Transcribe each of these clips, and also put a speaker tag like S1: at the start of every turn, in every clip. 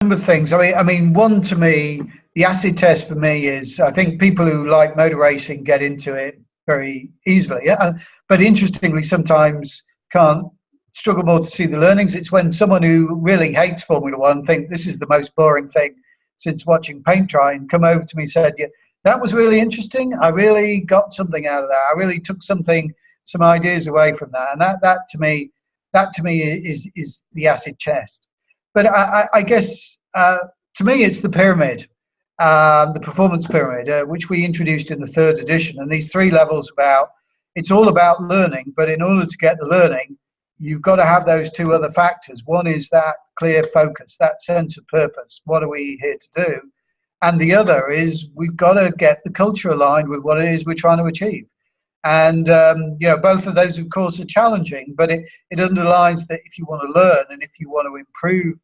S1: number of things. I mean, one, to me, the acid test for me is, I think people who like motor racing get into it very easily. But interestingly, sometimes can't struggle more to see the learnings. It's when someone who really hates Formula One think this is the most boring thing since watching paint dry and come over to me and said, yeah, that was really interesting. I really got something out of that. I really took some ideas away from that. And that to me is the acid test. But I guess to me, it's the pyramid, the performance pyramid, which we introduced in the third edition. And these three levels it's all about learning. But in order to get the learning, you've got to have those two other factors. One is that clear focus, that sense of purpose. What are we here to do? And the other is we've got to get the culture aligned with what it is we're trying to achieve. And, both of those, of course, are challenging, but it underlines that if you want to learn and if you want to improve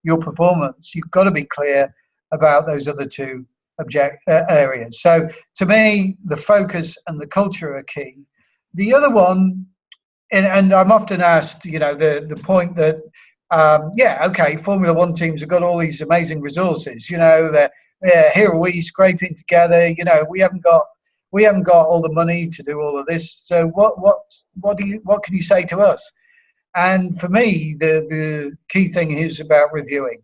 S1: your performance, you've got to be clear about those other two areas. So to me, the focus and the culture are key. The other one, and I'm often asked, the point that, Formula One teams have got all these amazing resources, here are we scraping together, we haven't got all the money to do all of this. So what can you say to us? And for me, the key thing is about reviewing.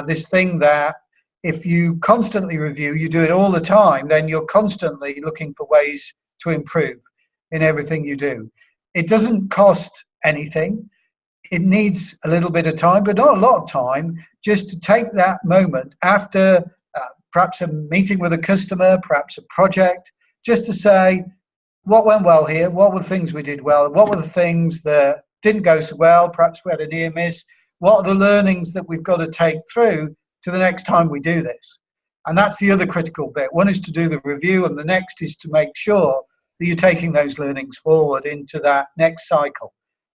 S1: This thing that if you constantly review, you do it all the time, then you're constantly looking for ways to improve in everything you do. It doesn't cost anything. It needs a little bit of time, but not a lot of time, just to take that moment after perhaps a meeting with a customer, perhaps a project, just to say, what went well here? What were the things we did well? What were the things that didn't go so well? Perhaps we had a near miss. What are the learnings that we've got to take through to the next time we do this? And that's the other critical bit. One is to do the review, and the next is to make sure that you're taking those learnings forward into that next cycle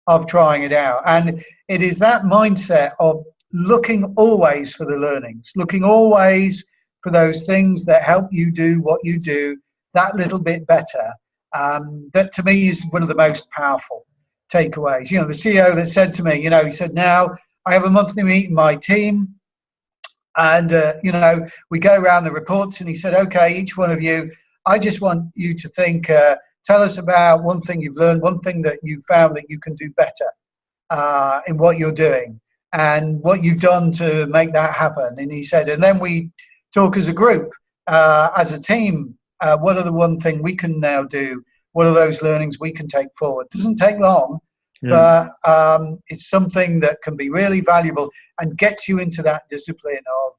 S1: of trying it out. And it is that mindset of looking always for the learnings, looking always for those things that help you do what you do that little bit better. That to me is one of the most powerful takeaways. The CEO that said to me, he said, now I have a monthly meeting with my team, and we go around the reports, and he said, okay, each one of you, I just want you to think, tell us about one thing you've learned, one thing that you found that you can do better in what you're doing, and what you've done to make that happen. And he said, and then we talk as a group, as a team, what are the one thing we can now do? What are those learnings we can take forward? It doesn't take long, but it's something that can be really valuable and gets you into that discipline of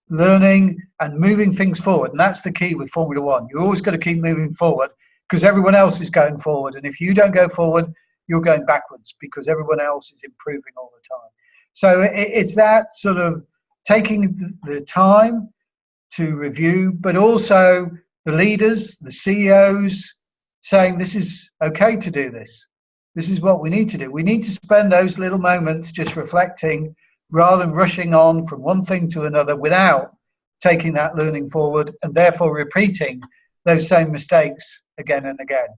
S1: learning and moving things forward. And that's the key with Formula One. You always got to keep moving forward because everyone else is going forward. And if you don't go forward, you're going backwards because everyone else is improving all the time. So it's that sort of taking the time to review, but also the leaders, the CEOs saying this is okay to do this. This is what we need to do. We need to spend those little moments just reflecting rather than rushing on from one thing to another without taking that learning forward and therefore repeating those same mistakes again and again.